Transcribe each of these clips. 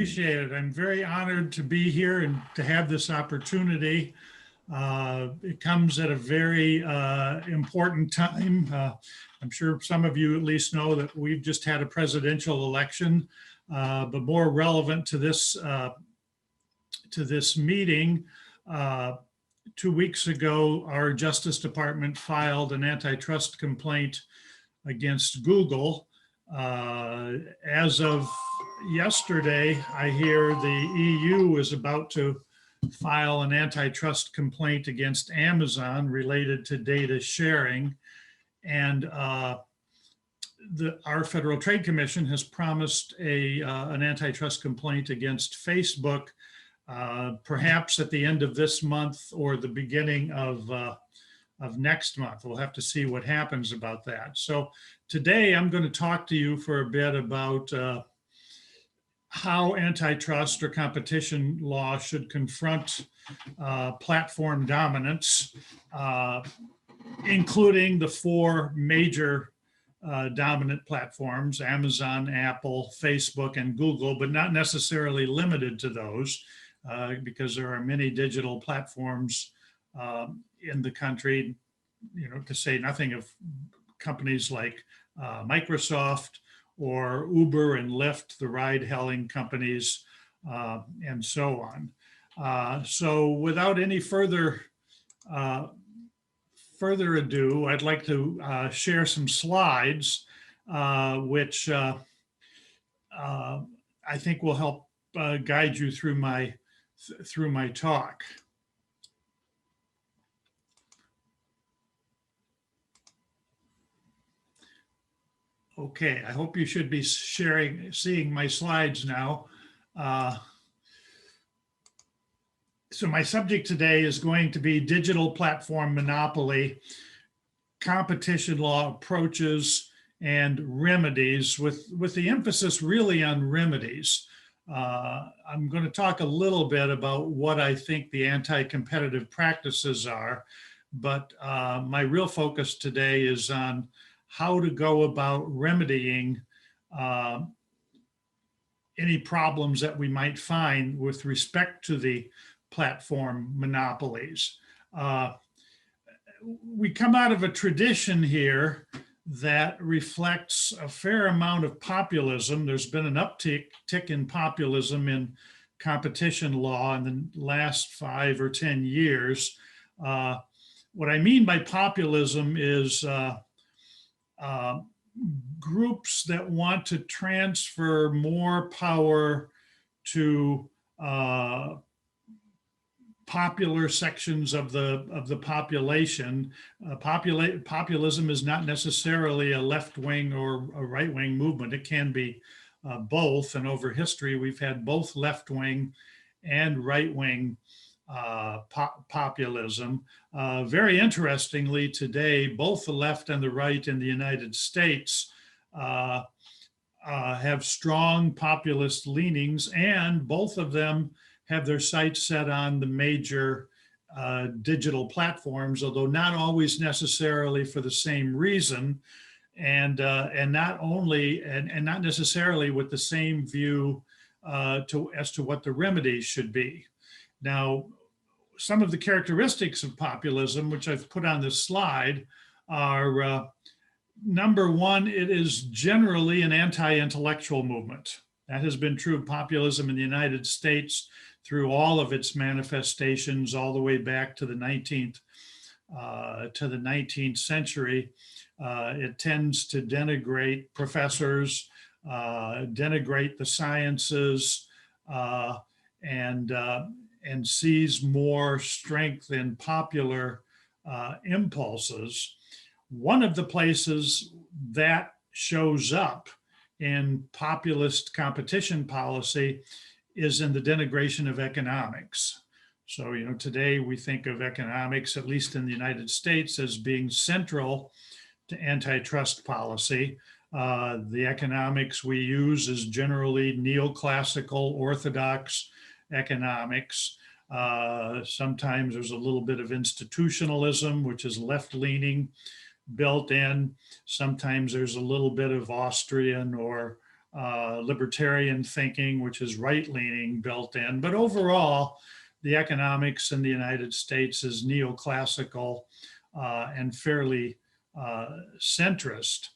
appreciate it. I'm very honored to be here and to have this opportunity. It comes at a very important time. I'm sure some of you at least know that we've just had a presidential election, but more relevant to this meeting, 2 weeks ago, our Justice Department filed an antitrust complaint against Google. As of yesterday, I hear the EU is about to file an antitrust complaint against Amazon related to data sharing. And our Federal Trade Commission has promised an antitrust complaint against Facebook, perhaps at the end of this month or the beginning of next month. We'll have to see what happens about that. So today I'm going to talk to you for a bit about how antitrust or competition law should confront platform dominance, including the four major dominant platforms: Amazon, Apple, Facebook, and Google, but not necessarily limited to those, because there are many digital platforms in the country, to say nothing of companies like Microsoft or Uber and Lyft, the ride-hailing companies, and so on. So without any further ado, I'd like to share some slides, which I think will help guide you through my talk. Okay, I hope you should be seeing my slides now. So my subject today is going to be digital platform monopoly, competition law approaches, and remedies, with the emphasis really on remedies. I'm going to talk a little bit about what I think the anti-competitive practices are, but my real focus today is on how to go about remedying any problems that we might find with respect to the platform monopolies. We come out of a tradition here that reflects a fair amount of populism. There's been an uptick in populism in competition law in the last 5 or 10 years. What I mean by populism is groups that want to transfer more power to popular sections of the population. Populism is not necessarily a left-wing or a right-wing movement. It can be both, and over history we've had both left-wing and right-wing populism. Very interestingly, today, both the left and the right in the United States have strong populist leanings, and both of them have their sights set on the major digital platforms, although not always necessarily for the same reason, and not necessarily with the same view as to what the remedies should be. Now, some of the characteristics of populism, which I've put on this slide, are number one, it is generally an anti-intellectual movement. That has been true of populism in the United States through all of its manifestations, all the way back to the 19th century. It tends to denigrate professors, denigrate the sciences, and sees more strength in popular impulses. One of the places that shows up in populist competition policy is in the denigration of economics. So, today we think of economics, at least in the United States, as being central to antitrust policy. The economics we use is generally neoclassical, orthodox economics. Sometimes there's a little bit of institutionalism, which is left-leaning, built in. Sometimes there's a little bit of Austrian or libertarian thinking, which is right-leaning built in. But overall, the economics in the United States is neoclassical and fairly centrist.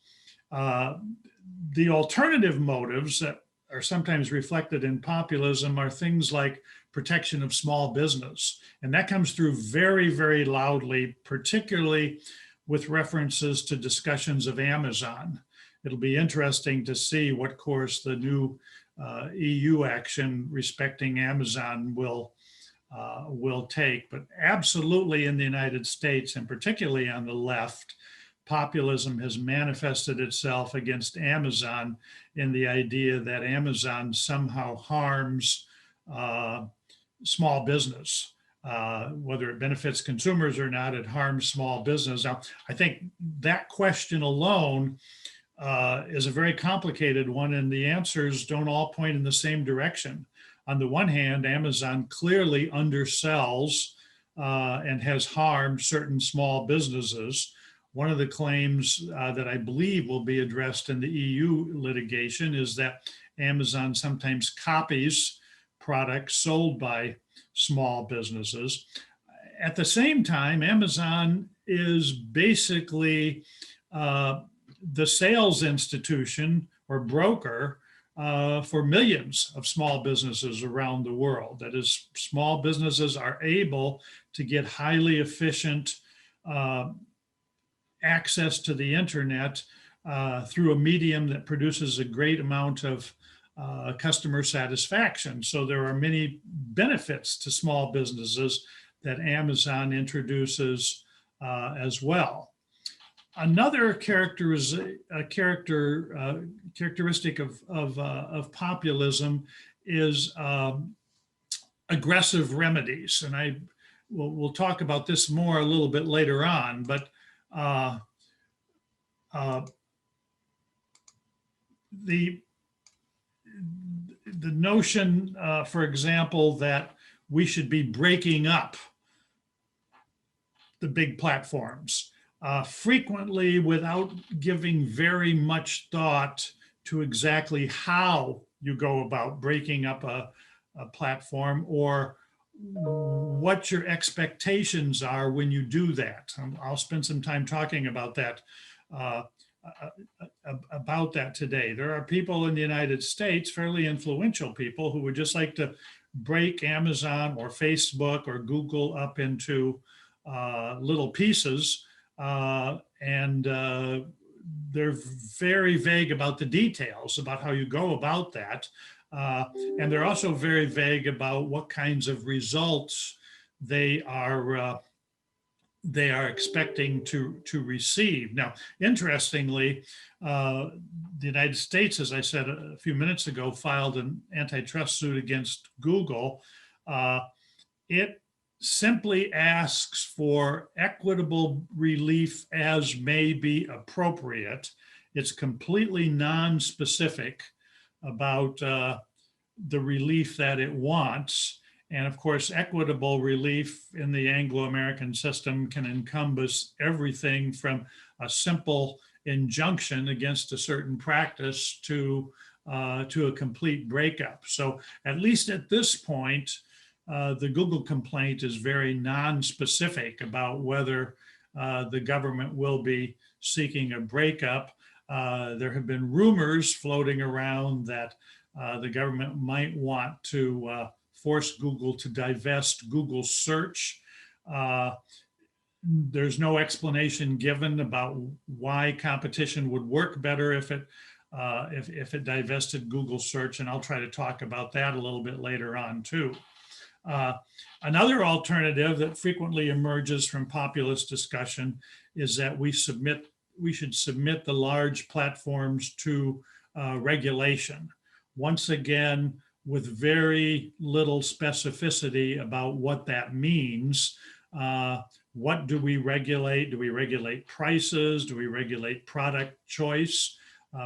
The alternative motives that are sometimes reflected in populism are things like protection of small business. And that comes through very, very loudly, particularly with references to discussions of Amazon. It'll be interesting to see what course the new EU action respecting Amazon will take. But absolutely in the United States, and particularly on the left, populism has manifested itself against Amazon in the idea that Amazon somehow harms small business. Whether it benefits consumers or not, it harms small business. Now, I think that question alone is a very complicated one, and the answers don't all point in the same direction. On the one hand, Amazon clearly undersells and has harmed certain small businesses. One of the claims that I believe will be addressed in the EU litigation is that Amazon sometimes copies products sold by small businesses. At the same time, Amazon is basically the sales institution or broker for millions of small businesses around the world. That is, small businesses are able to get highly efficient access to the internet through a medium that produces a great amount of customer satisfaction. So there are many benefits to small businesses that Amazon introduces as well. Another characteristic of populism is aggressive remedies, and we'll talk about this more a little bit later on. But the notion, for example, that we should be breaking up the big platforms, frequently without giving very much thought to exactly how you go about breaking up a platform or what your expectations are when you do that. I'll spend some time talking about that today. There are people in the United States, fairly influential people, who would just like to break Amazon or Facebook or Google up into little pieces, and they're very vague about the details about how you go about that. And they're also very vague about what kinds of results they are expecting to receive. Now, interestingly, the United States, as I said a few minutes ago, filed an antitrust suit against Google. It simply asks for equitable relief as may be appropriate. It's completely non-specific about the relief that it wants. And of course, equitable relief in the Anglo-American system can encompass everything from a simple injunction against a certain practice to a complete breakup. So at least at this point, the Google complaint is very non-specific about whether the government will be seeking a breakup. There have been rumors floating around that the government might want to force Google to divest Google search. There's no explanation given about why competition would work better if it divested Google search, and I'll try to talk about that a little bit later on too. Another alternative that frequently emerges from populist discussion is that we should submit the large platforms to regulation. Once again, with very little specificity about what that means. What do we regulate? Do we regulate prices? Do we regulate product choice,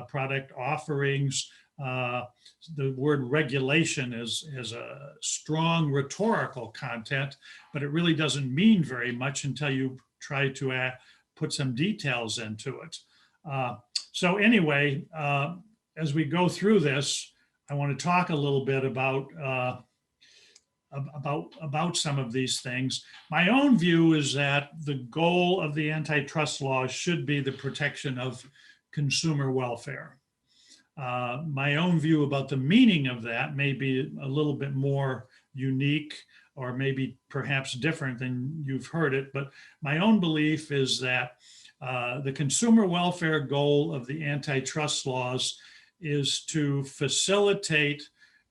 product offerings? The word regulation is a strong rhetorical content, but it really doesn't mean very much until you try to put some details into it. So anyway, as we go through this, I want to talk a little bit about some of these things. My own view is that the goal of the antitrust laws should be the protection of consumer welfare. My own view about the meaning of that may be a little bit more unique, or maybe perhaps different than you've heard it, but my own belief is that the consumer welfare goal of the antitrust laws is to facilitate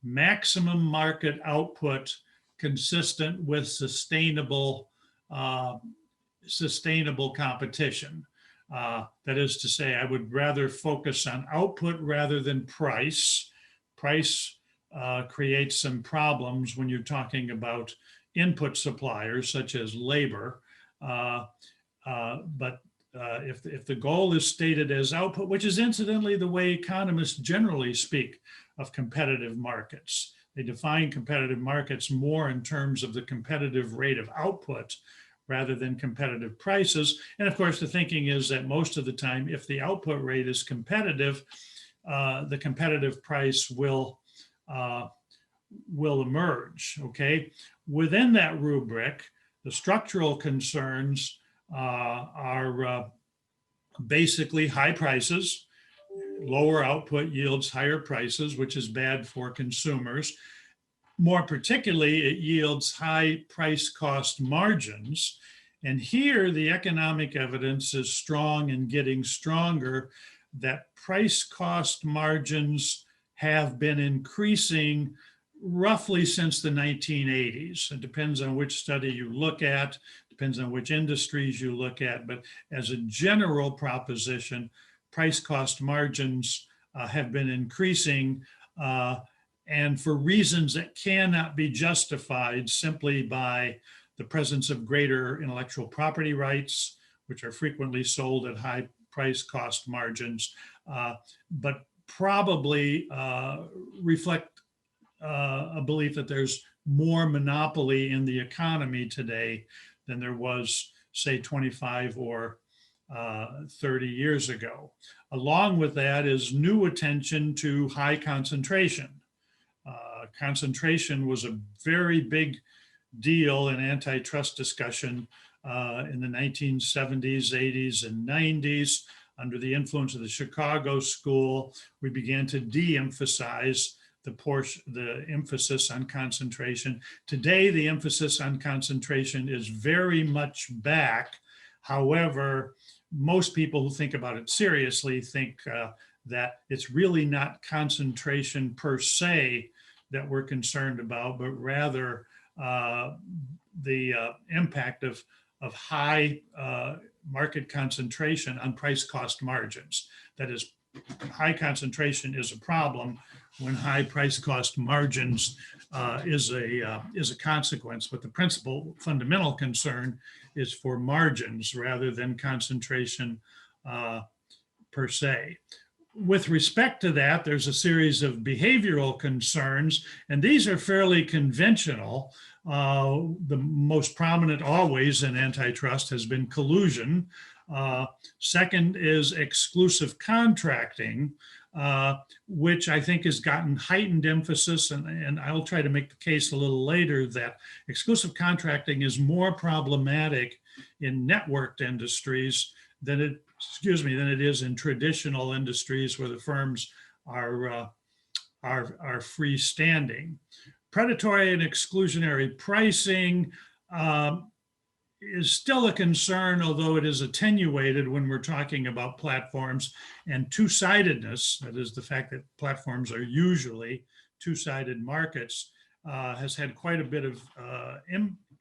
maximum market output consistent with sustainable competition. That is to say, I would rather focus on output rather than price. Price creates some problems when you're talking about input suppliers such as labor. But if the goal is stated as output, which is incidentally the way economists generally speak of competitive markets, they define competitive markets more in terms of the competitive rate of output rather than competitive prices. And of course, the thinking is that most of the time, if the output rate is competitive, the competitive price will emerge, okay? Within that rubric, the structural concerns are basically high prices. Lower output yields higher prices, which is bad for consumers. More particularly, it yields high price cost margins. And here, the economic evidence is strong and getting stronger that price cost margins have been increasing roughly since the 1980s. It depends on which study you look at, depends on which industries you look at, but as a general proposition, price cost margins have been increasing, and for reasons that cannot be justified simply by the presence of greater intellectual property rights, which are frequently sold at high price cost margins, but probably reflect a belief that there's more monopoly in the economy today than there was, say, 25 or 30 years ago. Along with that is new attention to high concentration. Concentration was a very big deal in antitrust discussion in the 1970s, 80s, and 90s. Under the influence of the Chicago School, we began to de-emphasize the emphasis on concentration. Today, the emphasis on concentration is very much back. However, most people who think about it seriously think that it's really not concentration per se that we're concerned about, but rather the impact of high market concentration on price cost margins. That is, high concentration is a problem when high price cost margins is a consequence, but the principal fundamental concern is for margins rather than concentration per se. With respect to that, there's a series of behavioral concerns, and these are fairly conventional. The most prominent always in antitrust has been collusion. Second is exclusive contracting, which I think has gotten heightened emphasis, and I'll try to make the case a little later that exclusive contracting is more problematic in networked industries than it is in traditional industries where the firms are freestanding. Predatory and exclusionary pricing is still a concern, although it is attenuated when we're talking about platforms, and two-sidedness, that is the fact that platforms are usually two-sided markets, has had quite a bit of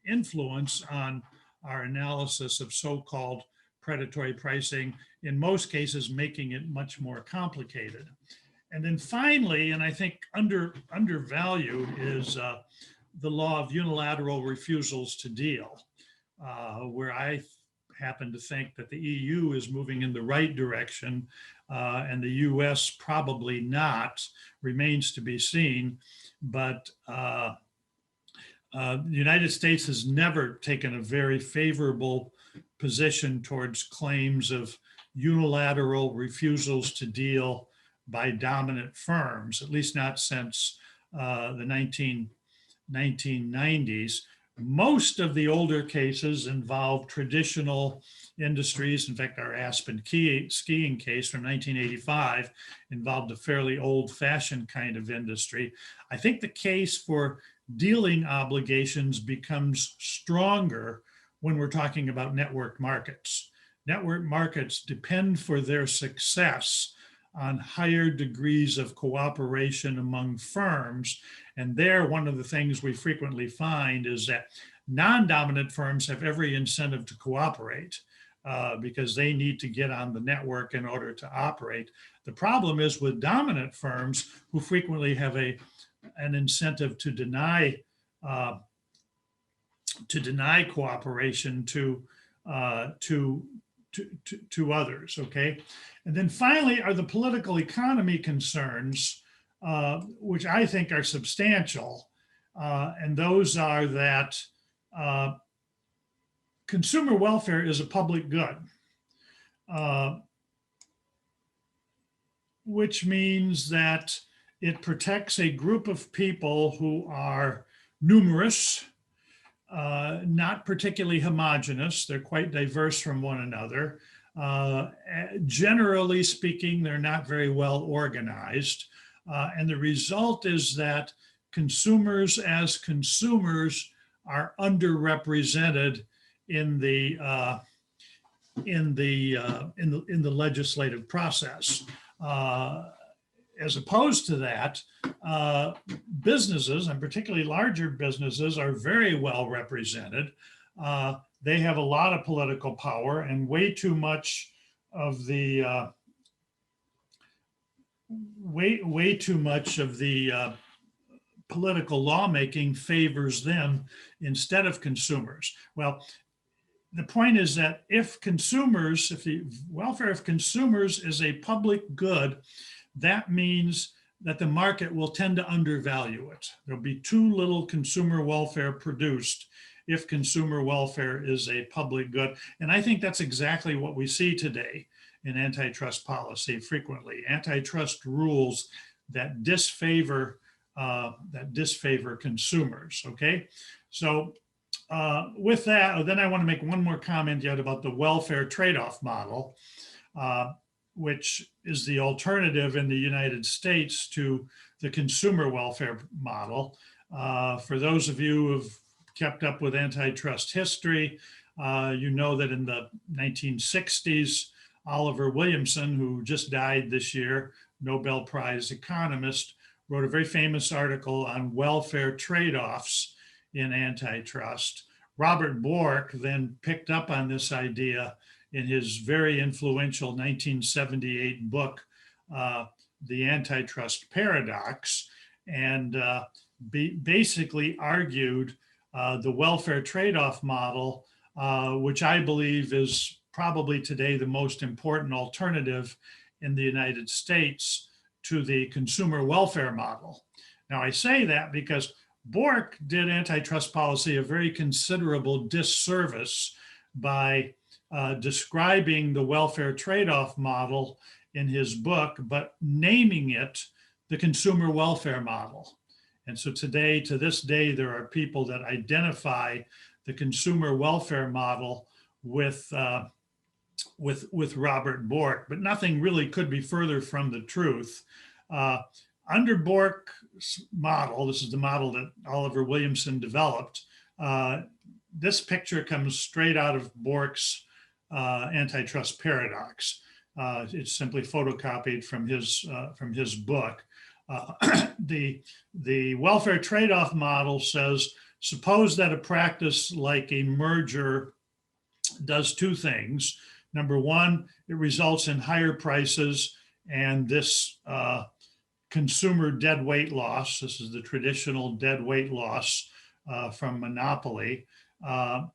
influence on our analysis of so-called predatory pricing, in most cases making it much more complicated. And then finally, and I think undervalued, is the law of unilateral refusals to deal, where I happen to think that the EU is moving in the right direction and the US probably not, remains to be seen. But the United States has never taken a very favorable position towards claims of unilateral refusals to deal by dominant firms, at least not since the 1990s. Most of the older cases involve traditional industries. In fact, our Aspen skiing case from 1985 involved a fairly old-fashioned kind of industry. I think the case for dealing obligations becomes stronger when we're talking about network markets. Network markets depend for their success on higher degrees of cooperation among firms. And there, one of the things we frequently find is that non-dominant firms have every incentive to cooperate because they need to get on the network in order to operate. The problem is with dominant firms who frequently have an incentive to deny cooperation to others, okay? And then finally are the political economy concerns, which I think are substantial. And those are that consumer welfare is a public good, which means that it protects a group of people who are numerous, not particularly homogeneous. They're quite diverse from one another. Generally speaking, they're not very well organized. And the result is that consumers as consumers are underrepresented in the legislative process. As opposed to that, businesses, and particularly larger businesses, are very well represented. They have a lot of political power, and way too much of the political lawmaking favors them instead of consumers. Well, the point is that if the welfare of consumers is a public good, that means that the market will tend to undervalue it. There'll be too little consumer welfare produced if consumer welfare is a public good. And I think that's exactly what we see today in antitrust policy frequently. Antitrust rules that disfavor consumers, okay? So with that, then I want to make one more comment yet about the welfare trade-off model, which is the alternative in the United States to the consumer welfare model. For those of you who've kept up with antitrust history, you know that in the 1960s, Oliver Williamson, who just died this year, Nobel Prize economist, wrote a very famous article on welfare trade-offs in antitrust. Robert Bork then picked up on this idea in his very influential 1978 book, The Antitrust Paradox, and basically argued the welfare trade-off model, which I believe is probably today the most important alternative in the United States to the consumer welfare model. Now, I say that because Bork did antitrust policy a very considerable disservice by describing the welfare trade-off model in his book, but naming it the consumer welfare model. And so today, to this day, there are people that identify the consumer welfare model with Robert Bork, but nothing really could be further from the truth. Under Bork's model, this is the model that Oliver Williamson developed, this picture comes straight out of Bork's antitrust paradox. It's simply photocopied from his book. The welfare trade-off model says, suppose that a practice like a merger does two things. Number one, it results in higher prices, and this consumer dead weight loss, this is the traditional dead weight loss from monopoly. On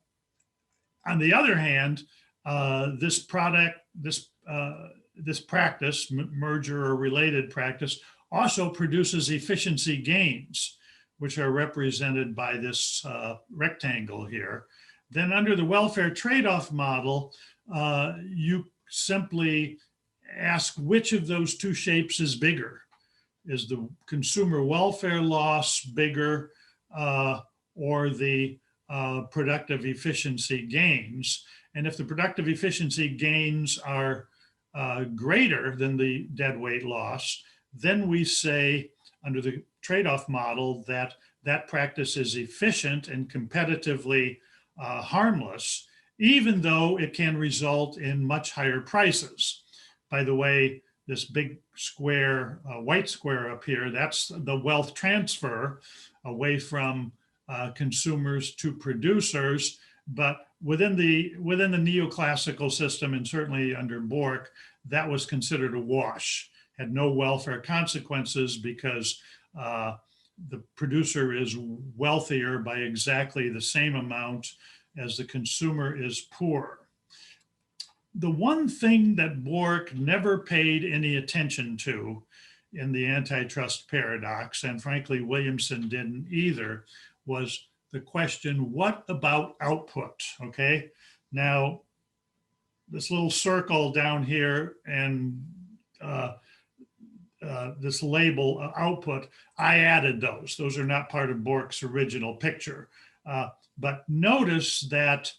the other hand, this practice, merger or related practice, also produces efficiency gains, which are represented by this rectangle here. Then under the welfare trade-off model, you simply ask which of those two shapes is bigger. Is the consumer welfare loss bigger or the productive efficiency gains? And if the productive efficiency gains are greater than the deadweight loss, then we say under the trade-off model that that practice is efficient and competitively harmless, even though it can result in much higher prices. By the way, this big square, white square up here, that's the wealth transfer away from consumers to producers. But within the neoclassical system, and certainly under Bork, that was considered a wash, had no welfare consequences because the producer is wealthier by exactly the same amount as the consumer is poor. The one thing that Bork never paid any attention to in the antitrust paradox, and frankly Williamson didn't either, was the question, what about output? Okay, now this little circle down here and this label output, I added those. Those are not part of Bork's original picture. But notice that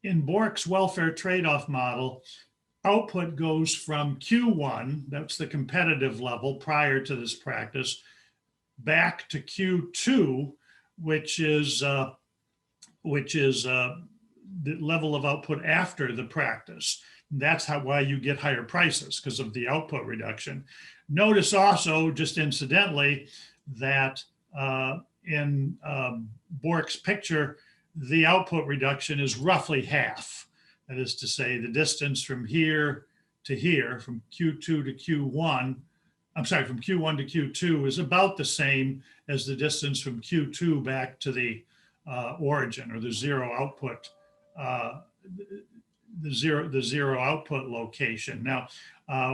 in Bork's welfare trade-off model, output goes from Q1, that's the competitive level prior to this practice, back to Q2, which is the level of output after the practice. That's why you get higher prices, because of the output reduction. Notice also, just incidentally, that in Bork's picture, the output reduction is roughly half. That is to say, the distance from here to here, from Q2 to Q1, I'm sorry, from Q1 to Q2 is about the same as the distance from Q2 back to the origin, or the zero output, the zero output location. Now,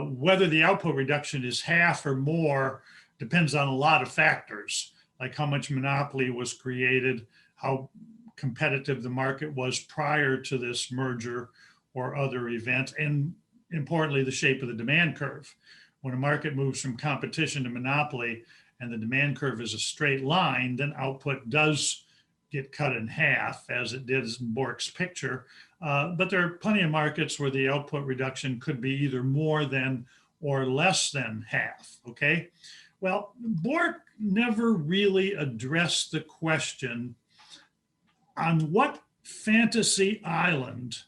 whether the output reduction is half or more depends on a lot of factors, like how much monopoly was created, how competitive the market was prior to this merger or other event, and importantly, the shape of the demand curve. When a market moves from competition to monopoly and the demand curve is a straight line, then output does get cut in half, as it did in Bork's picture. But there are plenty of markets where the output reduction could be either more than or less than half, okay? Well, Bork never really addressed the question on what fantasy island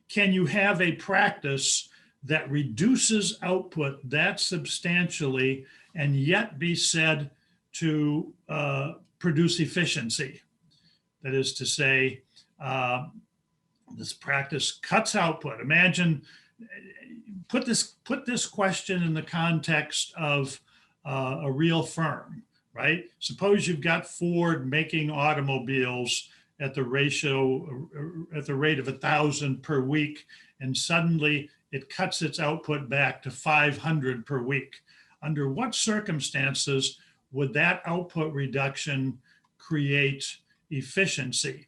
can you have a practice that reduces output that substantially and yet be said to produce efficiency. That is to say, this practice cuts output. Imagine, put this question in the context of a real firm, right? Suppose you've got Ford making automobiles at the rate of 1,000 per week, and suddenly it cuts its output back to 500 per week. Under what circumstances would that output reduction create efficiency?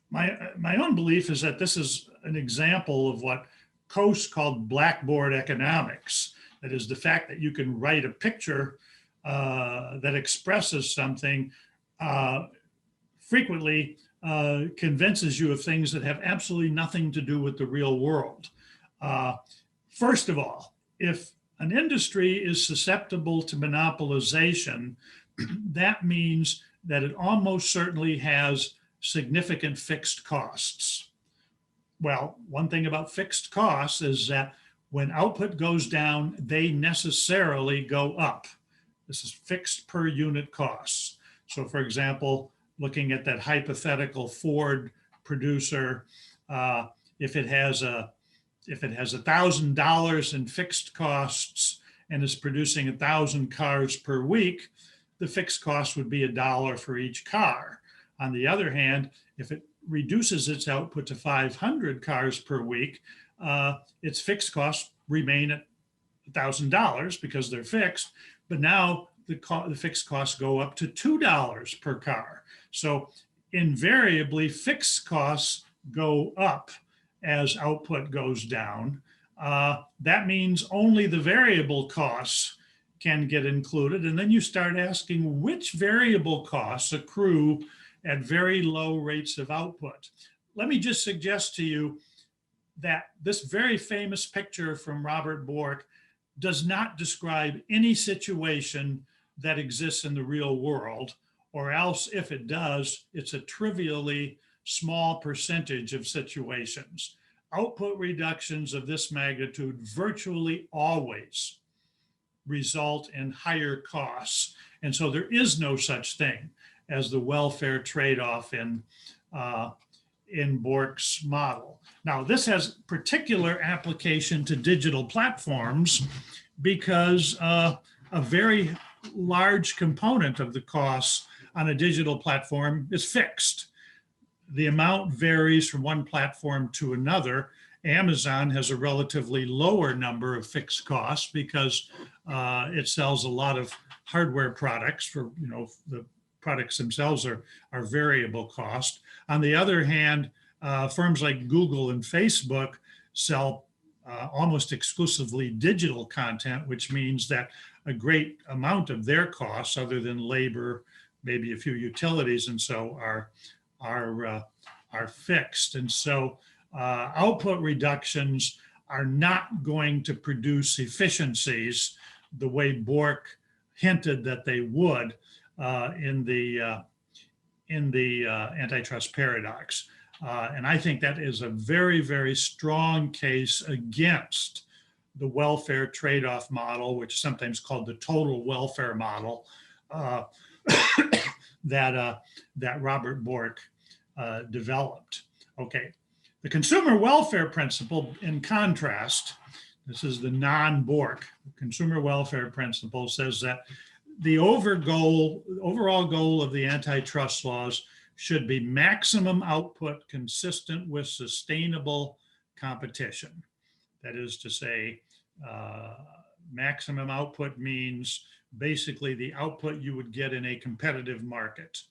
My own belief is that this is an example of what Coase called blackboard economics. That is, the fact that you can write a picture that expresses something frequently convinces you of things that have absolutely nothing to do with the real world. First of all, if an industry is susceptible to monopolization, that means that it almost certainly has significant fixed costs. Well, one thing about fixed costs is that when output goes down, they necessarily go up. This is fixed per unit costs. So for example, looking at that hypothetical Ford producer, if it has $1,000 in fixed costs and is producing 1,000 cars per week, the fixed cost would be $1 for each car. On the other hand, if it reduces its output to 500 cars per week, its fixed costs remain at $1,000 because they're fixed, but now the fixed costs go up to $2 per car. So invariably, fixed costs go up as output goes down. That means only the variable costs can get included. And then you start asking which variable costs accrue at very low rates of output. Let me just suggest to you that this very famous picture from Robert Bork does not describe any situation that exists in the real world, or else if it does, it's a trivially small percentage of situations. Output reductions of this magnitude virtually always result in higher costs. And so there is no such thing as the welfare trade-off in Bork's model. Now, this has particular application to digital platforms because a very large component of the costs on a digital platform is fixed. The amount varies from one platform to another. Amazon has a relatively lower number of fixed costs because it sells a lot of hardware products. For, you know, the products themselves are variable cost. On the other hand, firms like Google and Facebook sell almost exclusively digital content, which means that a great amount of their costs, other than labor, maybe a few utilities and so, are fixed. And so output reductions are not going to produce efficiencies the way Bork hinted that they would in the antitrust paradox. And I think that is a very, very strong case against the welfare trade-off model, which is sometimes called the total welfare model, that Robert Bork developed. Okay, the consumer welfare principle, in contrast, this is the non-Bork consumer welfare principle, says that the overall goal of the antitrust laws should be maximum output consistent with sustainable competition. That is to say, maximum output means basically the output you would get in a competitive market.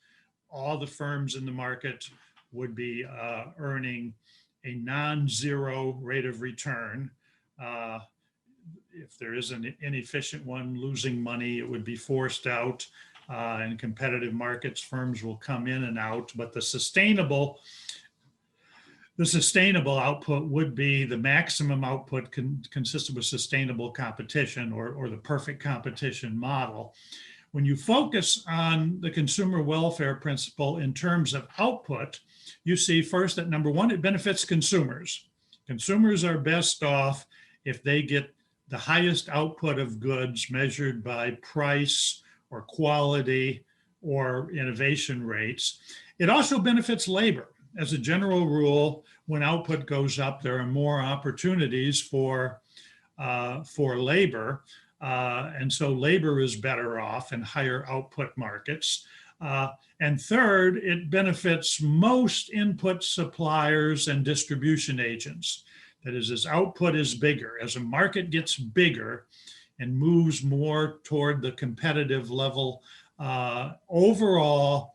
All the firms in the market would be earning a non-zero rate of return. If there is an inefficient one losing money, it would be forced out. In competitive markets, firms will come in and out, but the sustainable output would be the maximum output consistent with sustainable competition, or the perfect competition model. When you focus on the consumer welfare principle in terms of output, you see first that number one, it benefits consumers. Consumers are best off if they get the highest output of goods measured by price or quality or innovation rates. It also benefits labor. As a general rule, when output goes up, there are more opportunities for labor. And so labor is better off in higher output markets. And third, it benefits most input suppliers and distribution agents. That is, as output is bigger, as a market gets bigger and moves more toward the competitive level, overall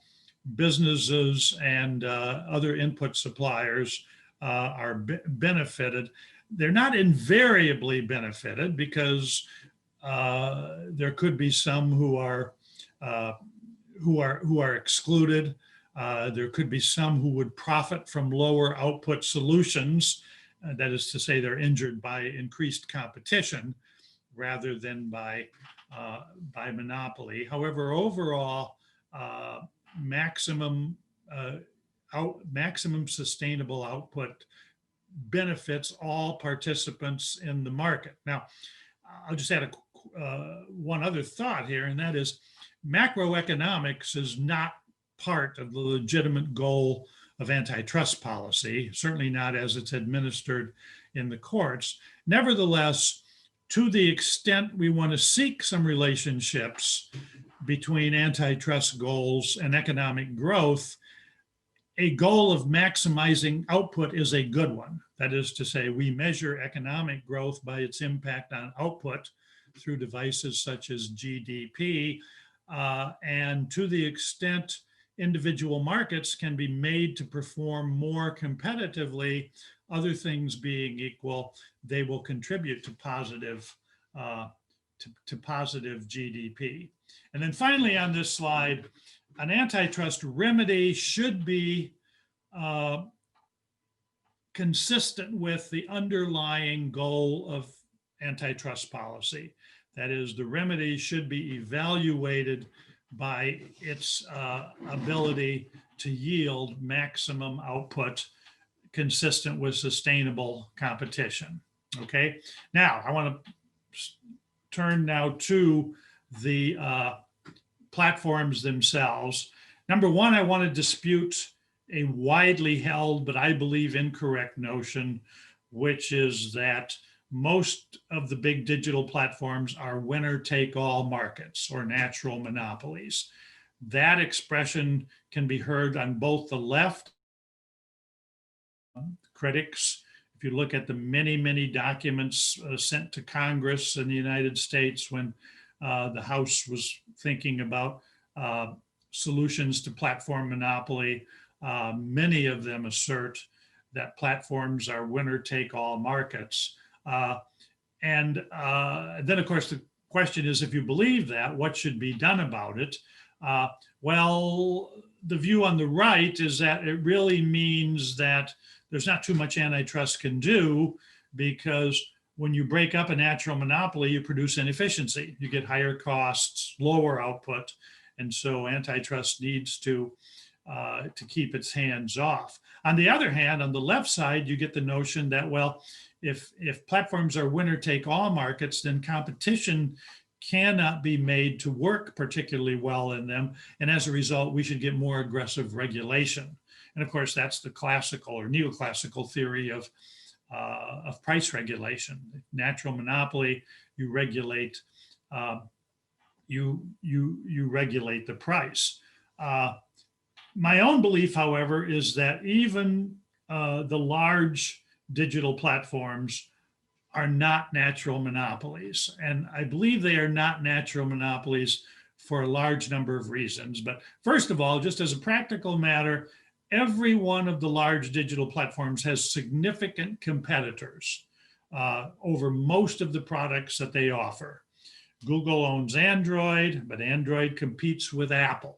businesses and other input suppliers are benefited. They're not invariably benefited because there could be some who are excluded. There could be some who would profit from lower output solutions. That is to say, they're injured by increased competition rather than by monopoly. However, overall, maximum sustainable output benefits all participants in the market. Now, I'll just add one other thought here, and that is macroeconomics is not part of the legitimate goal of antitrust policy, certainly not as it's administered in the courts. Nevertheless, to the extent we want to seek some relationships between antitrust goals and economic growth, a goal of maximizing output is a good one. That is to say, we measure economic growth by its impact on output through devices such as GDP. And to the extent individual markets can be made to perform more competitively, other things being equal, they will contribute to positive GDP. And then finally on this slide, an antitrust remedy should be consistent with the underlying goal of antitrust policy. That is, the remedy should be evaluated by its ability to yield maximum output consistent with sustainable competition. Okay, now I want to turn now to the platforms themselves. Number one, I want to dispute a widely held, but I believe incorrect notion, which is that most of the big digital platforms are winner-take-all markets or natural monopolies. That expression can be heard on both the left. Critics, if you look at the many documents sent to Congress in the United States when the House was thinking about solutions to platform monopoly, many of them assert that platforms are winner-take-all markets. And then, of course, the question is, if you believe that, what should be done about it? Well, the view on the right is that it really means that there's not too much antitrust can do, because when you break up a natural monopoly, you produce inefficiency. You get higher costs, lower output, and so antitrust needs to keep its hands off. On the other hand, on the left side, you get the notion that, well, if platforms are winner-take-all markets, then competition cannot be made to work particularly well in them. And as a result, we should get more aggressive regulation. And of course, that's the classical or neoclassical theory of price regulation. Natural monopoly, you regulate, you regulate the price. My own belief, however, is that even the large digital platforms are not natural monopolies. And I believe they are not natural monopolies for a large number of reasons. But first of all, just as a practical matter, every one of the large digital platforms has significant competitors over most of the products that they offer. Google owns Android, but Android competes with Apple.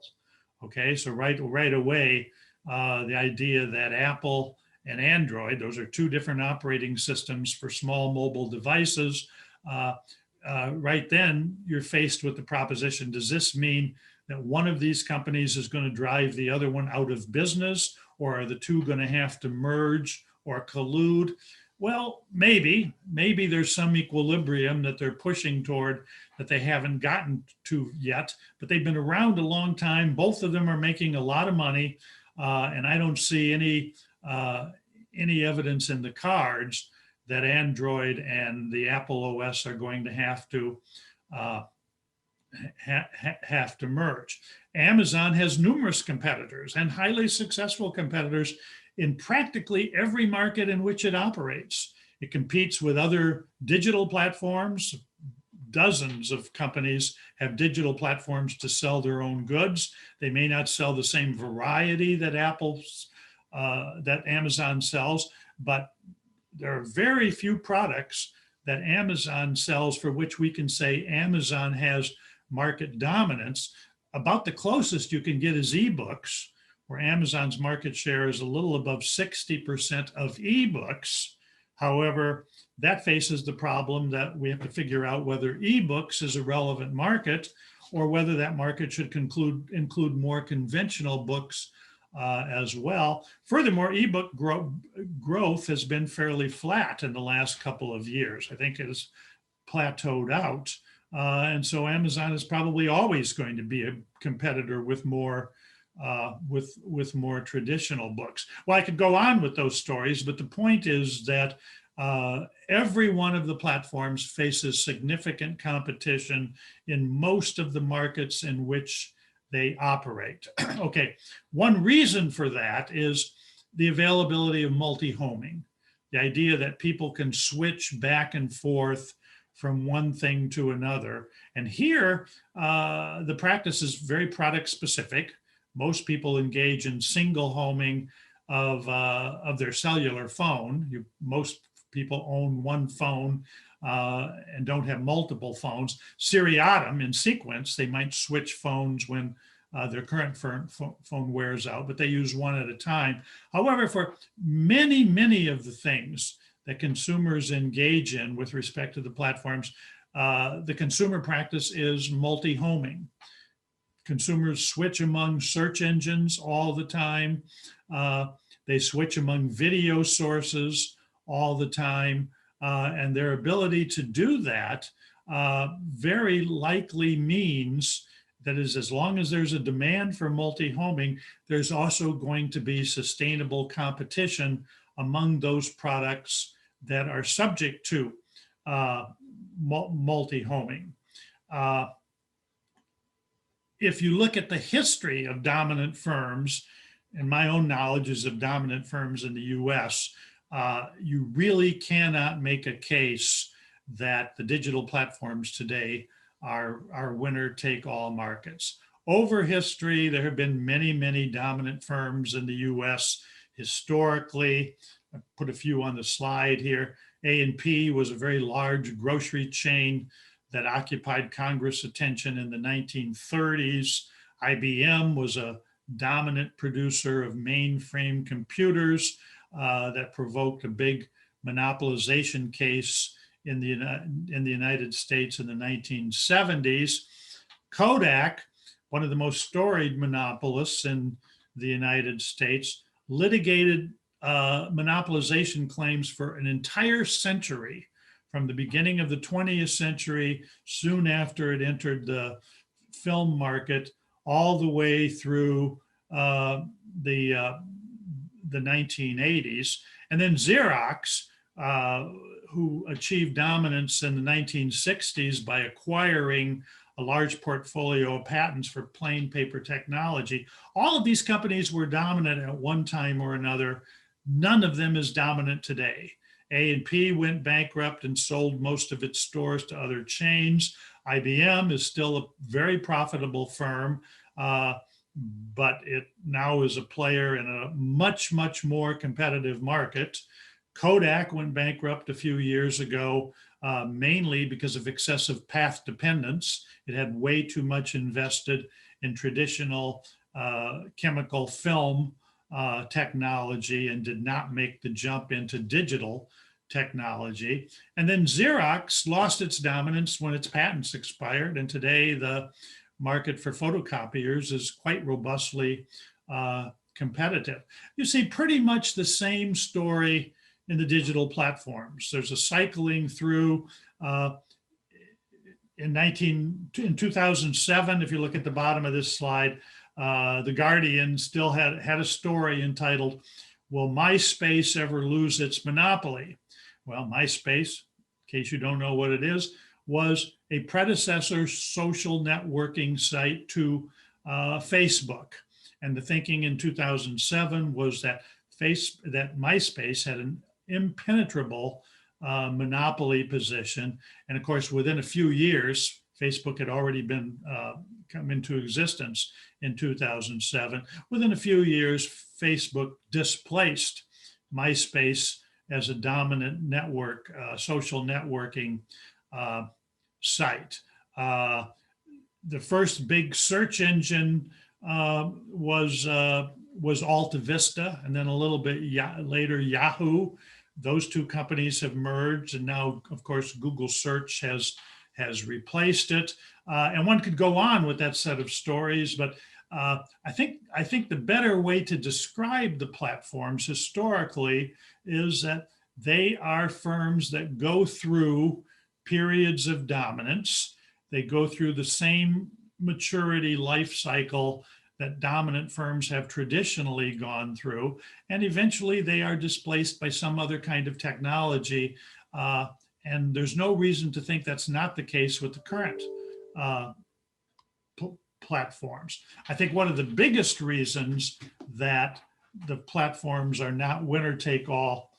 Okay, so right away, the idea that Apple and Android, those are two different operating systems for small mobile devices, right then you're faced with the proposition, does this mean that one of these companies is going to drive the other one out of business, or are the two going to have to merge or collude? Well, maybe there's some equilibrium that they're pushing toward that they haven't gotten to yet, but they've been around a long time. Both of them are making a lot of money, and I don't see any evidence in the cards that Android and the Apple OS are going to have to merge. Amazon has numerous competitors and highly successful competitors in practically every market in which it operates. It competes with other digital platforms. Dozens of companies have digital platforms to sell their own goods. They may not sell the same variety that that Amazon sells, but there are very few products that Amazon sells for which we can say Amazon has market dominance. About the closest you can get is ebooks, where Amazon's market share is a little above 60% of ebooks. However, that faces the problem that we have to figure out whether ebooks is a relevant market or whether that market should include more conventional books as well. Furthermore, ebook growth has been fairly flat in the last couple of years. I think it has plateaued out. And so Amazon is probably always going to be a competitor with more traditional books. Well, I could go on with those stories, but the point is that every one of the platforms faces significant competition in most of the markets in which they operate. Okay, one reason for that is the availability of multi-homing, the idea that people can switch back and forth from one thing to another. And here, the practice is very product specific. Most people engage in single homing of their cellular phone. Most people own one phone and don't have multiple phones. Seriatim, in sequence, they might switch phones when their current phone wears out, but they use one at a time. However, for many, many of the things that consumers engage in with respect to the platforms, the consumer practice is multi-homing. Consumers switch among search engines all the time. They switch among video sources all the time. And their ability to do that very likely means that is, as long as there's a demand for multi-homing, there's also going to be sustainable competition among those products that are subject to multi-homing. If you look at the history of dominant firms, and my own knowledge is of dominant firms in the US, you really cannot make a case that the digital platforms today are winner-take-all markets. Over history, there have been many, many dominant firms in the US historically. I put a few on the slide here. A&P was a very large grocery chain that occupied Congress' attention in the 1930s. IBM was a dominant producer of mainframe computers that provoked a big monopolization case in the United States in the 1970s. Kodak, one of the most storied monopolists in the United States, litigated monopolization claims for an entire century, from the beginning of the 20th century, soon after it entered the film market, all the way through the 1980s. And then Xerox, who achieved dominance in the 1960s by acquiring a large portfolio of patents for plain paper technology. All of these companies were dominant at one time or another. None of them is dominant today. A&P went bankrupt and sold most of its stores to other chains. IBM is still a very profitable firm, but it now is a player in a much, much more competitive market. Kodak went bankrupt a few years ago, mainly because of excessive path dependence. It had way too much invested in traditional chemical film technology and did not make the jump into digital technology. And then Xerox lost its dominance when its patents expired. And today the market for photocopiers is quite robustly competitive. You see pretty much the same story in the digital platforms. There's a cycling through. In 2007, if you look at the bottom of this slide, The Guardian still had a story entitled, "Will MySpace ever lose its monopoly?" Well, MySpace, in case you don't know what it is, was a predecessor social networking site to Facebook. And the thinking in 2007 was that MySpace had an impenetrable monopoly position. And of course, within a few years, Facebook had already been come into existence in 2007. Within a few years, Facebook displaced MySpace as a dominant network, social networking site. The first big search engine was Alta Vista, and then a little bit later Yahoo. Those two companies have merged, and now, of course, Google Search has replaced it. And one could go on with that set of stories, but I think the better way to describe the platforms historically is that they are firms that go through periods of dominance. They go through the same maturity life cycle that dominant firms have traditionally gone through, and eventually they are displaced by some other kind of technology. And there's no reason to think that's not the case with the current platforms. I think one of the biggest reasons that the platforms are not winner-take-all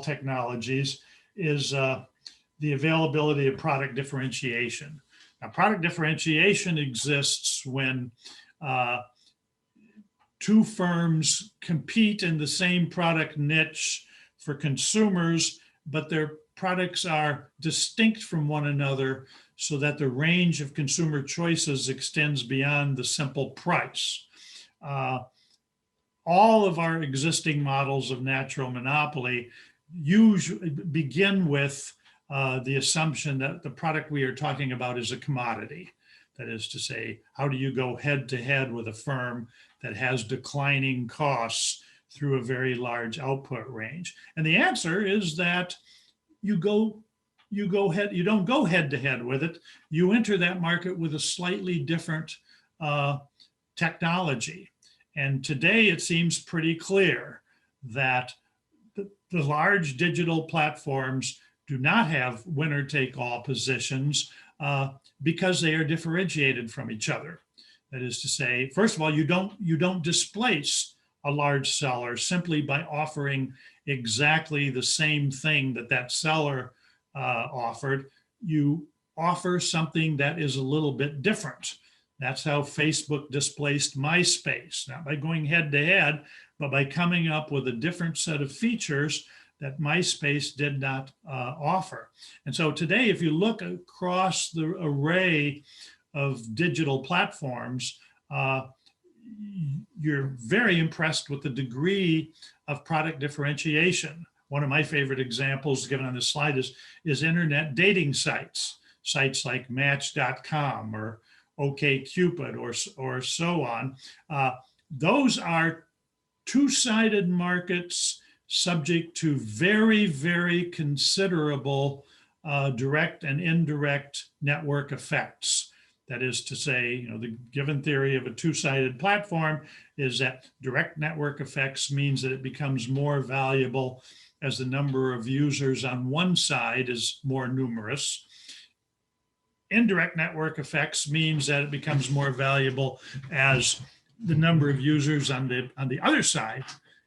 technologies is the availability of product differentiation. Now, product differentiation exists when two firms compete in the same product niche for consumers, but their products are distinct from one another so that the range of consumer choices extends beyond the simple price. All of our existing models of natural monopoly usually begin with the assumption that the product we are talking about is a commodity. That is to say, how do you go head to head with a firm that has declining costs through a very large output range? And the answer is that you don't go head to head with it. You enter that market with a slightly different technology. And today it seems pretty clear that the large digital platforms do not have winner-take-all positions because they are differentiated from each other. That is to say, first of all, you don't displace a large seller simply by offering exactly the same thing that seller offered. You offer something that is a little bit different. That's how Facebook displaced MySpace, not by going head to head, but by coming up with a different set of features that MySpace did not offer. And so today, if you look across the array of digital platforms, you're very impressed with the degree of product differentiation. One of my favorite examples given on this slide is internet dating sites like Match.com or OkCupid or so on. Those are two-sided markets subject to very, very considerable direct and indirect network effects. That is to say, the given theory of a two-sided platform is that direct network effects means that it becomes more valuable as the number of users on one side is more numerous. Indirect network effects means that it becomes more valuable as the number of users on the other side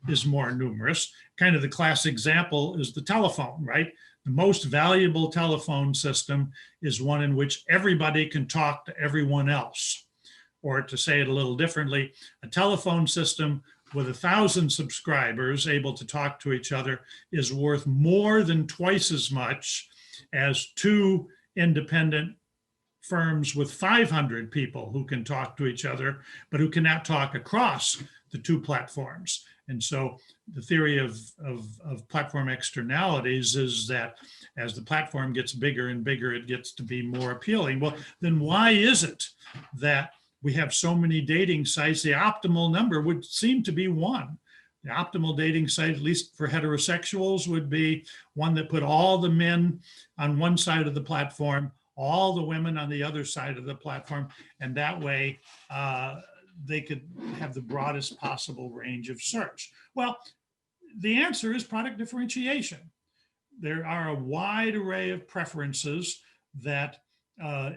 is more numerous. Kind of the classic example is the telephone, right? The most valuable telephone system is one in which everybody can talk to everyone else. Or to say it a little differently, a telephone system with 1,000 subscribers able to talk to each other is worth more than twice as much as two independent firms with 500 people who can talk to each other, but who cannot talk across the two platforms. And so the theory of platform externalities is that as the platform gets bigger and bigger, it gets to be more appealing. Well, then why is it that we have so many dating sites? The optimal number would seem to be one. The optimal dating site, at least for heterosexuals, would be one that put all the men on one side of the platform, all the women on the other side of the platform, and that way they could have the broadest possible range of search. Well, the answer is product differentiation. There are a wide array of preferences that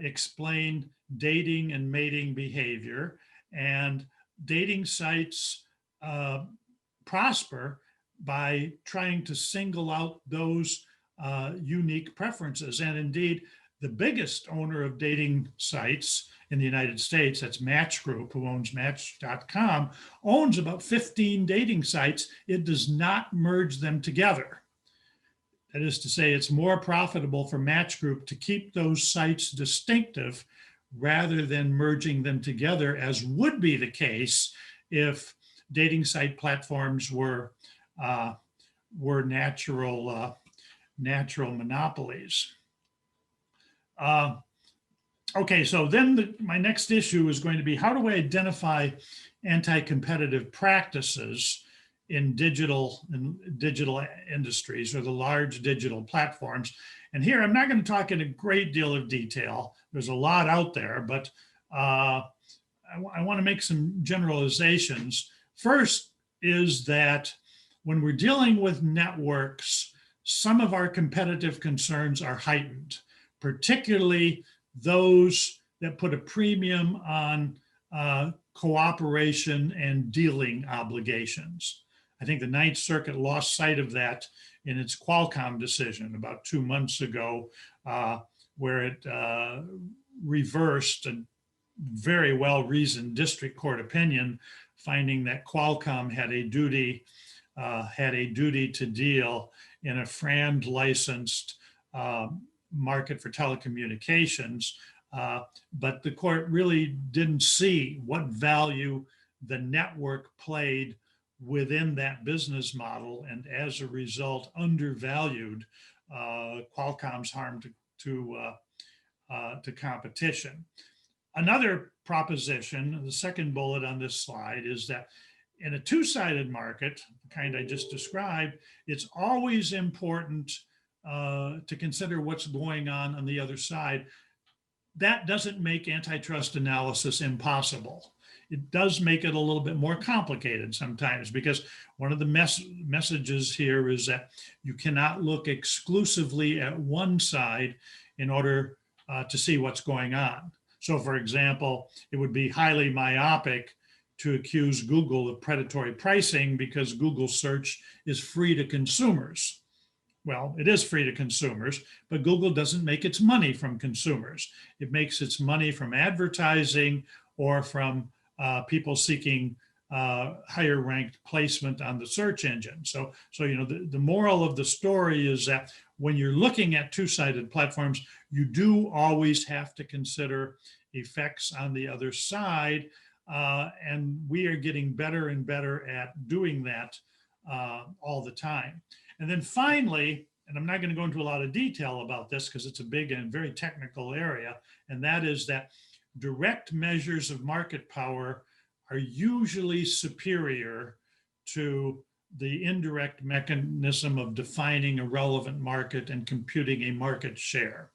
explain dating and mating behavior, and dating sites prosper by trying to single out those unique preferences. And indeed, the biggest owner of dating sites in the United States, that's Match Group, who owns Match.com, owns about 15 dating sites. It does not merge them together. That is to say, it's more profitable for Match Group to keep those sites distinctive rather than merging them together, as would be the case if dating site platforms were natural monopolies. Okay, so then my next issue is going to be, how do I identify anti-competitive practices in digital industries or the large digital platforms? And here, I'm not going to talk in a great deal of detail. There's a lot out there, but I want to make some generalizations. First is that when we're dealing with networks, some of our competitive concerns are heightened, particularly those that put a premium on cooperation and dealing obligations. I think the Ninth Circuit lost sight of that in its Qualcomm decision about 2 months ago, where it reversed a very well-reasoned district court opinion, finding that Qualcomm had a duty to deal in a FRAND licensed market for telecommunications. But the court really didn't see what value the network played within that business model, and as a result, undervalued Qualcomm's harm to competition. Another proposition, the second bullet on this slide, is that in a two-sided market, the kind I just described, it's always important to consider what's going on the other side. That doesn't make antitrust analysis impossible. It does make it a little bit more complicated sometimes, because one of the messages here is that you cannot look exclusively at one side in order to see what's going on. So for example, it would be highly myopic to accuse Google of predatory pricing because Google search is free to consumers. Well, it is free to consumers, but Google doesn't make its money from consumers. It makes its money from advertising or from people seeking higher ranked placement on the search engine. So you know, the moral of the story is that when you're looking at two-sided platforms, you do always have to consider effects on the other side. And we are getting better and better at doing that all the time. And then finally, and I'm not going to go into a lot of detail about this because it's a big and very technical area, and that is that direct measures of market power are usually superior to the indirect mechanism of defining a relevant market and computing a market share.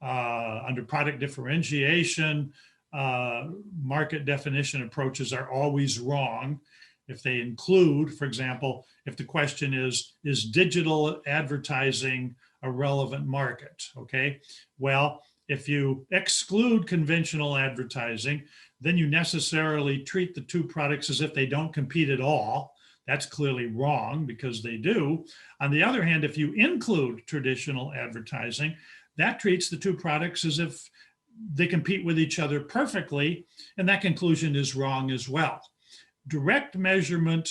Under product differentiation, market definition approaches are always wrong if they include, for example, if the question is digital advertising a relevant market? Okay, well, if you exclude conventional advertising, then you necessarily treat the two products as if they don't compete at all. That's clearly wrong because they do. On the other hand, if you include traditional advertising, that treats the two products as if they compete with each other perfectly, and that conclusion is wrong as well. Direct measurement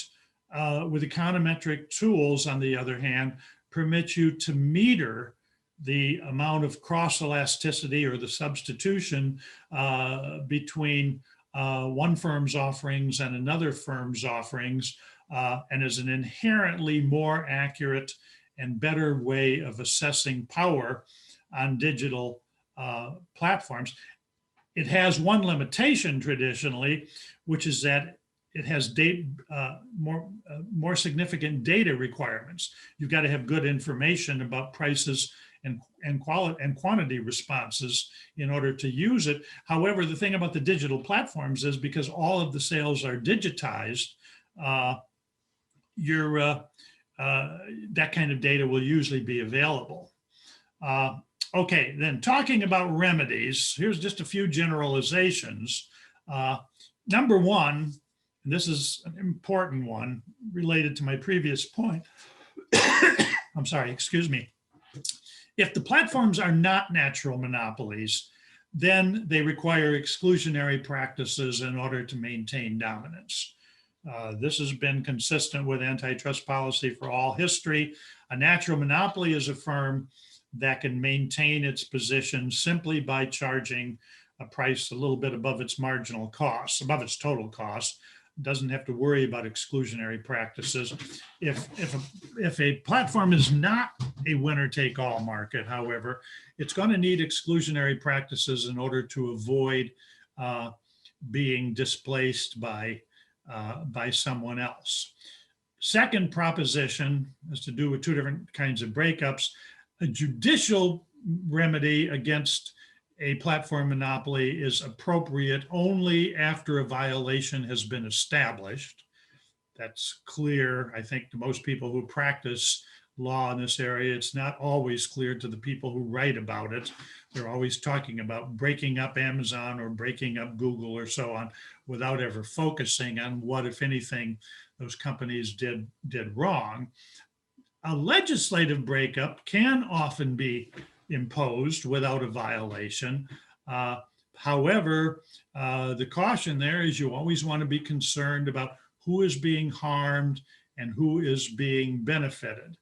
with econometric tools, on the other hand, permits you to meter the amount of cross-elasticity or the substitution between one firm's offerings and another firm's offerings, and is an inherently more accurate and better way of assessing power on digital platforms. It has one limitation traditionally, which is that it has more significant data requirements. You've got to have good information about prices and quality and quantity responses in order to use it. However, the thing about the digital platforms is because all of the sales are digitized, that kind of data will usually be available. Okay, then talking about remedies, here's just a few generalizations. Number one, and this is an important one related to my previous point. I'm sorry, excuse me. If the platforms are not natural monopolies, then they require exclusionary practices in order to maintain dominance. This has been consistent with antitrust policy for all history. A natural monopoly is a firm that can maintain its position simply by charging a price a little bit above its marginal cost, above its total cost. Doesn't have to worry about exclusionary practices. If a platform is not a winner-take-all market, however, it's going to need exclusionary practices in order to avoid being displaced by someone else. Second proposition has to do with two different kinds of breakups. A judicial remedy against a platform monopoly is appropriate only after a violation has been established. That's clear, I think, to most people who practice law in this area. It's not always clear to the people who write about it. They're always talking about breaking up Amazon or breaking up Google or so on without ever focusing on what, if anything, those companies did wrong. A legislative breakup can often be imposed without a violation. However, the caution there is you always want to be concerned about who is being harmed and who is being benefited.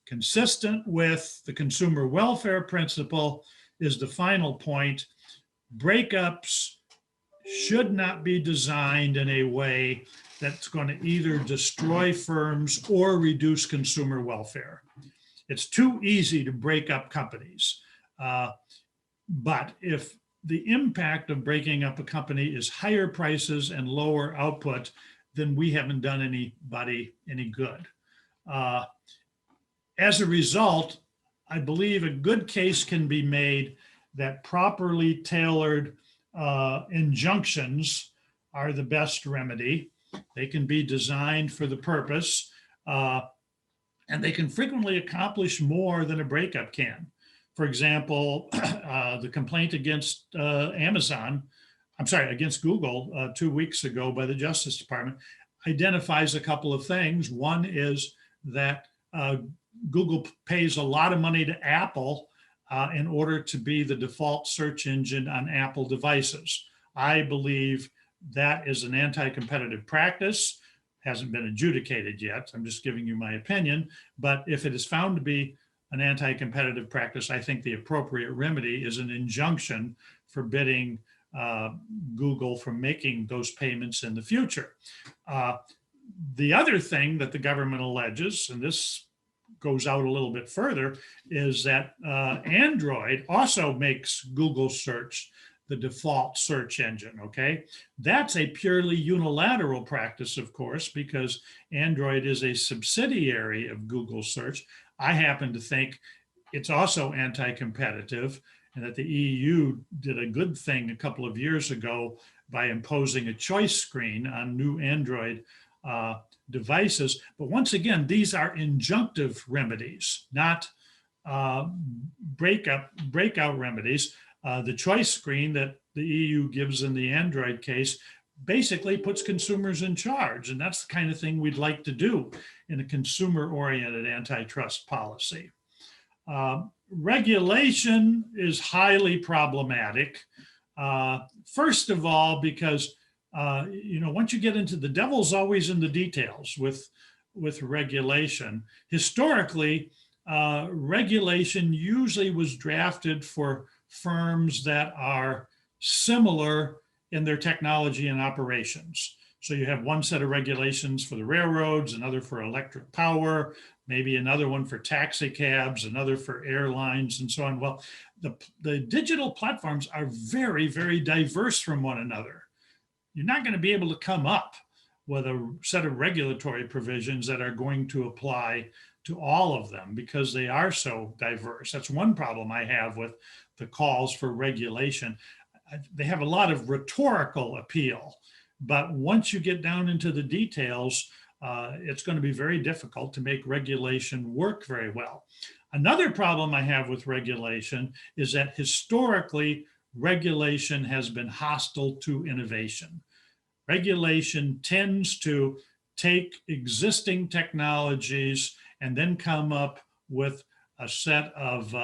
Consistent with the consumer welfare principle is the final point. Breakups should not be designed in a way that's going to either destroy firms or reduce consumer welfare. It's too easy to break up companies. But if the impact of breaking up a company is higher prices and lower output, then we haven't done anybody any good. As a result, I believe a good case can be made that properly tailored injunctions are the best remedy. They can be designed for the purpose, and they can frequently accomplish more than a breakup can. For example, the complaint against against Google 2 weeks ago by the Justice Department identifies a couple of things. One is that Google pays a lot of money to Apple in order to be the default search engine on Apple devices. I believe that is an anti-competitive practice. Hasn't been adjudicated yet. I'm just giving you my opinion. But if it is found to be an anti-competitive practice, I think the appropriate remedy is an injunction forbidding Google from making those payments in the future. The other thing that the government alleges, and this goes out a little bit further, is that Android also makes Google search the default search engine, okay? That's a purely unilateral practice, of course, because Android is a subsidiary of Google search. I happen to think it's also anti-competitive, and that the EU did a good thing a couple of years ago by imposing a choice screen on new Android devices. But once again, these are injunctive remedies, not breakout remedies. The choice screen that the EU gives in the Android case basically puts consumers in charge. And that's the kind of thing we'd like to do in a consumer-oriented antitrust policy. Regulation is highly problematic. First of all, because once you get into the devil's always in the details with regulation. Historically, regulation usually was drafted for firms that are similar in their technology and operations. So you have one set of regulations for the railroads, another for electric power, maybe another one for taxi cabs, another for airlines, and so on. Well, the digital platforms are very, very diverse from one another. You're not going to be able to come up with a set of regulatory provisions that are going to apply to all of them because they are so diverse. That's one problem I have with the calls for regulation. They have a lot of rhetorical appeal, but once you get down into the details, it's going to be very difficult to make regulation work very well. Another problem I have with regulation is that historically, regulation has been hostile to innovation. Regulation tends to take existing technologies and then come up with a set of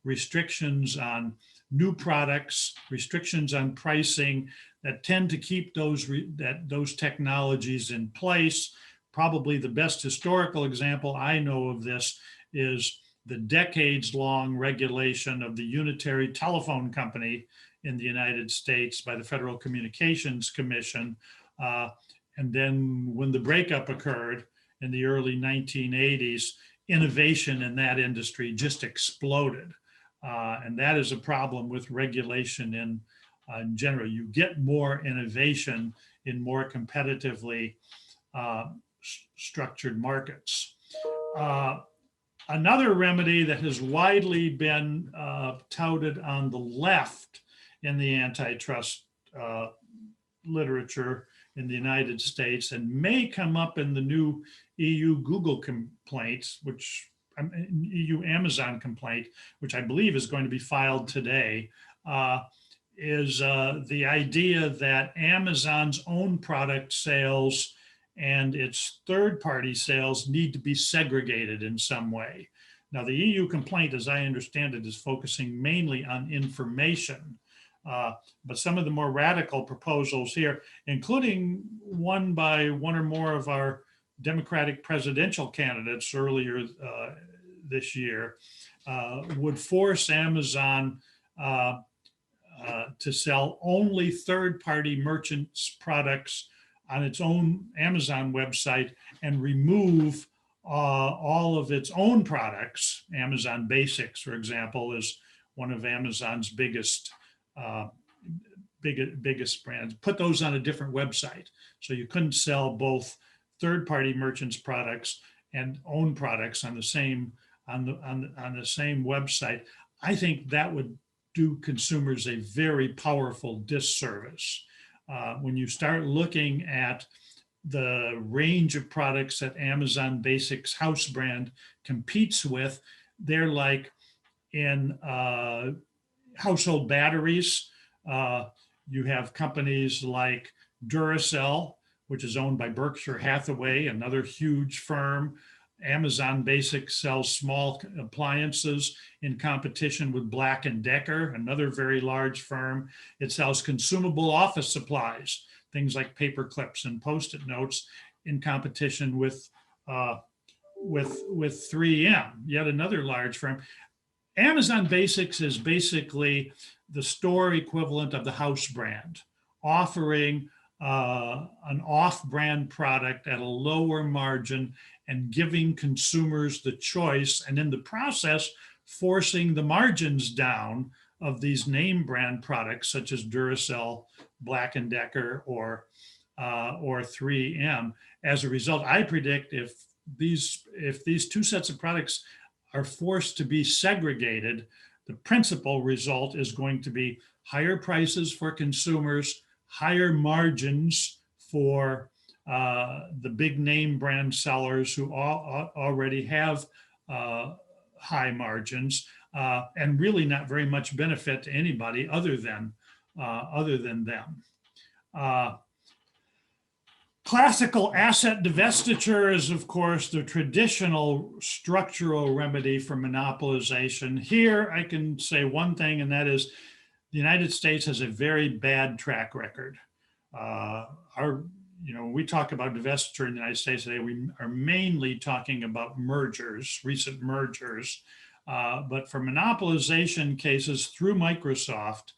restrictions on new products, restrictions on pricing that tend to keep those technologies in place. Probably the best historical example I know of this is the decades-long regulation of the unitary telephone company in the United States by the Federal Communications Commission. And then when the breakup occurred in the early 1980s, innovation in that industry just exploded. And that is a problem with regulation in general. You get more innovation in more competitively structured markets. Another remedy that has widely been touted on the left in the antitrust literature in the United States and may come up in the new EU Google complaints, which EU Amazon complaint, which I believe is going to be filed today, is the idea that Amazon's own product sales and its third-party sales need to be segregated in some way. Now, the EU complaint, as I understand it, is focusing mainly on information But some of the more radical proposals here, including one by one or more of our Democratic presidential candidates earlier this year, would force Amazon to sell only third-party merchants' products on its own Amazon website and remove all of its own products. Amazon Basics, for example, is one of Amazon's biggest brands. Put those on a different website, so you couldn't sell both third-party merchants' products and own products on the same website. I think that would do consumers a very powerful disservice. When you start looking at the range of products that Amazon Basics house brand competes with, they're like in household batteries. You have companies like Duracell, which is owned by Berkshire Hathaway, another huge firm. Amazon Basics sells small appliances in competition with Black & Decker, another very large firm. It sells consumable office supplies, things like paper clips and Post-it notes, in competition with 3M, yet another large firm. Amazon Basics is basically the store equivalent of the house brand, offering an off-brand product at a lower margin and giving consumers the choice, and in the process, forcing the margins down of these name brand products such as Duracell, Black & Decker, or 3M. As a result, I predict if these two sets of products are forced to be segregated, the principal result is going to be higher prices for consumers, higher margins for the big name brand sellers who already have high margins, and really not very much benefit to anybody other than them. Classical asset divestiture is, of course, the traditional structural remedy for monopolization. Here, I can say one thing, and that is the United States has a very bad track record. When we talk about divestiture in the United States today, we are mainly talking about mergers, recent mergers. But for monopolization cases through Microsoft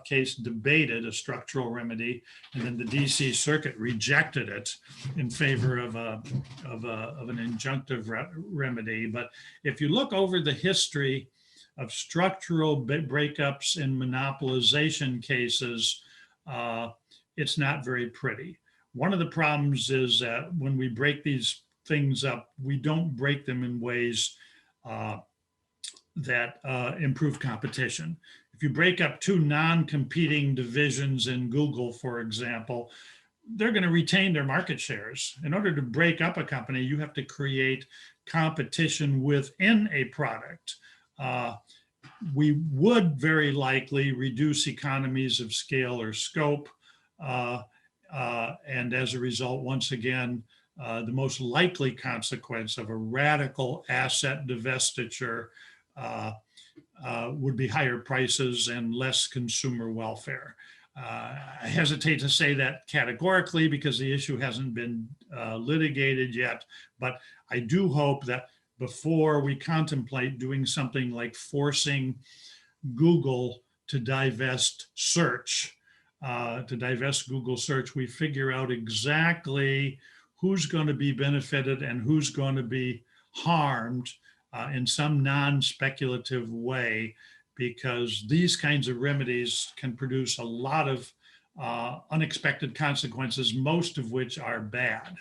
case debated a structural remedy, and then the DC Circuit rejected it in favor of an injunctive remedy. But if you look over the history of structural breakups in monopolization cases, it's not very pretty. One of the problems is that when we break these things up, we don't break them in ways that improve competition. If you break up two non-competing divisions in Google, for example, they're going to retain their market shares. In order to break up a company, you have to create competition within a product. We would very likely reduce economies of scale or scope. And as a result, once again, the most likely consequence of a radical asset divestiture would be higher prices and less consumer welfare. I hesitate to say that categorically because the issue hasn't been litigated yet, but I do hope that before we contemplate doing something like forcing Google to divest search, Google search, we figure out exactly who's going to be benefited and who's going to be harmed in some non-speculative way, because these kinds of remedies can produce a lot of unexpected consequences, most of which are bad.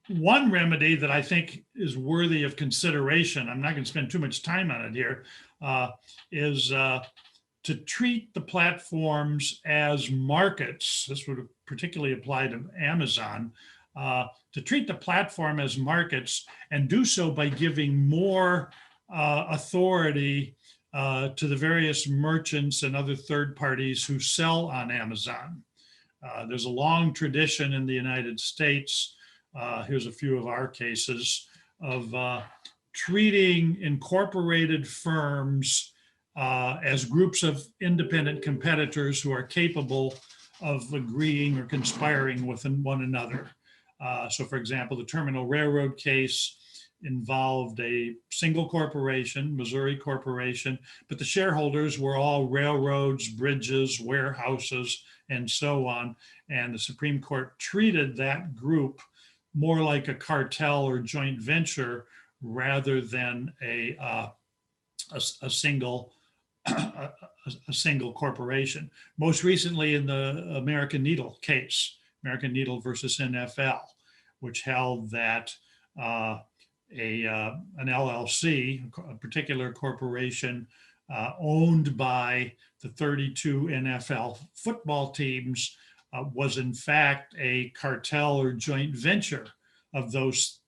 One remedy that I think is worthy of consideration, I'm not going to spend too much time on it here, is to treat the platforms as markets. This would particularly apply to Amazon, to treat the platform as markets and do so by giving more authority to the various merchants and other third parties who sell on Amazon. There's a long tradition in the United States, here's a few of our cases, of treating incorporated firms as groups of independent competitors who are capable of agreeing or conspiring with one another. So for example, the Terminal Railroad case involved a single corporation, Missouri Corporation, but the shareholders were all railroads, bridges, warehouses, and so on. And the Supreme Court treated that group more like a cartel or joint venture rather than a single a single corporation. Most recently in the American Needle case, American Needle versus NFL, which held that an LLC, a particular corporation owned by the 32 NFL football teams, was in fact a cartel or joint venture of those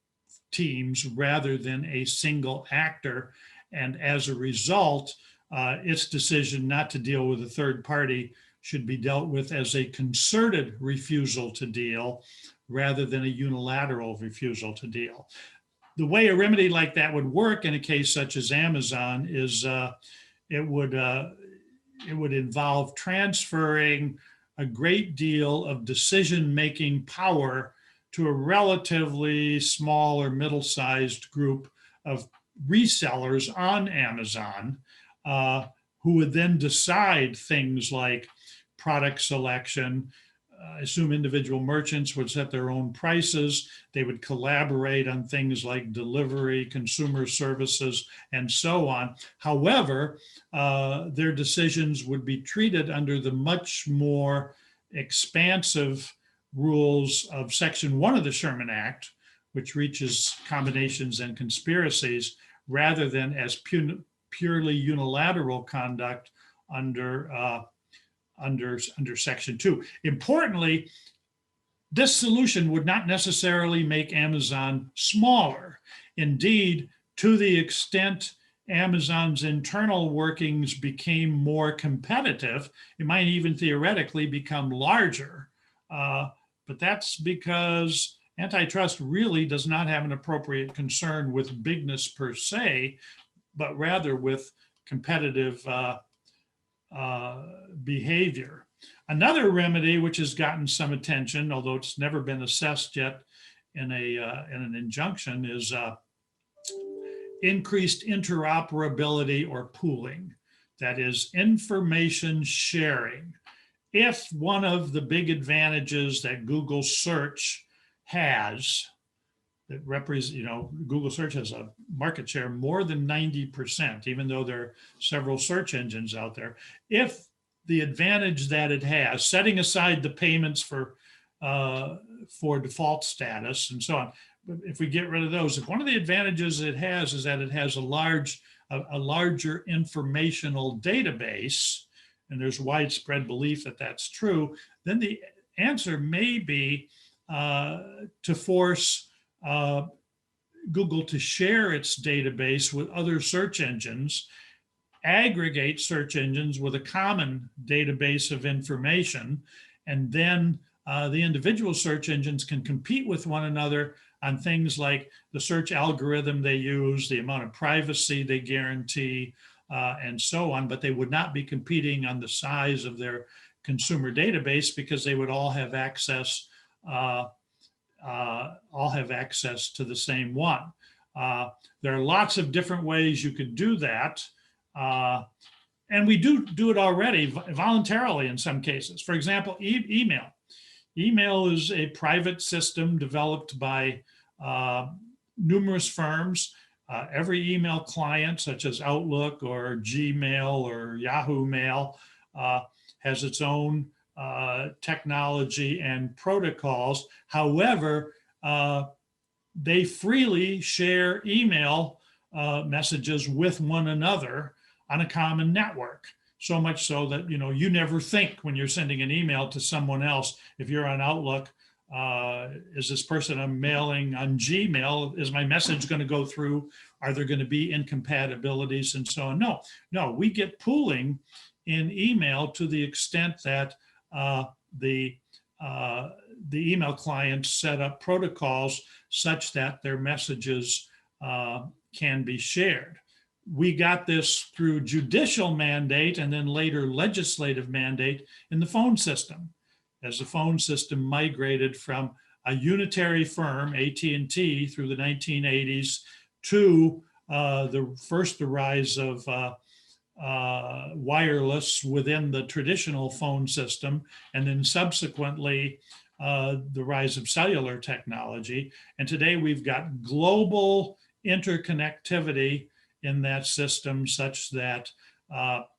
teams rather than a single actor. And as a result, its decision not to deal with a third party should be dealt with as a concerted refusal to deal rather than a unilateral refusal to deal. The way a remedy like that would work in a case such as Amazon is it would involve transferring a great deal of decision-making power to a relatively small or middle-sized group of resellers on Amazon, who would then decide things like product selection. I assume individual merchants would set their own prices. They would collaborate on things like delivery, consumer services, and so on. However, their decisions would be treated under the much more expansive rules of Section 1 of the Sherman Act, which reaches combinations and conspiracies, rather than as purely unilateral conduct under Section 2. Importantly, this solution would not necessarily make Amazon smaller. Indeed, to the extent Amazon's internal workings became more competitive, it might even theoretically become larger. But that's because antitrust really does not have an appropriate concern with bigness per se, but rather with competitive behavior. Another remedy which has gotten some attention, although it's never been assessed yet in an injunction, is increased interoperability or pooling. That is information sharing. If one of the big advantages that Google search has, that represents, Google search has a market share more than 90%, even though there are several search engines out there. If the advantage that it has, setting aside the payments for default status and so on, but if we get rid of those, if one of the advantages it has is that it has a larger informational database, and there's widespread belief that that's true, then the answer may be to force Google to share its database with other search engines, aggregate search engines with a common database of information, and then the individual search engines can compete with one another on things like the search algorithm they use, the amount of privacy they guarantee, and so on, but they would not be competing on the size of their consumer database because they would all have access to the same one. There are lots of different ways you could do that. And we do it already voluntarily in some cases. For example, email. Email is a private system developed by numerous firms. Every email client, such as Outlook or Gmail or Yahoo Mail, has its own technology and protocols. However, they freely share email messages with one another on a common network. So much so that you never think when you're sending an email to someone else, if you're on Outlook, is this person I'm mailing on Gmail, is my message going to go through? Are there going to be incompatibilities and so on? No, we get pooling in email to the extent that the email clients set up protocols such that their messages can be shared. we got this through judicial mandate and then later legislative mandate in the phone system. As the phone system migrated from a unitary firm, AT&T, through the 1980s to the rise of wireless within the traditional phone system, and then subsequently the rise of cellular technology. And today we've got global interconnectivity in that system such that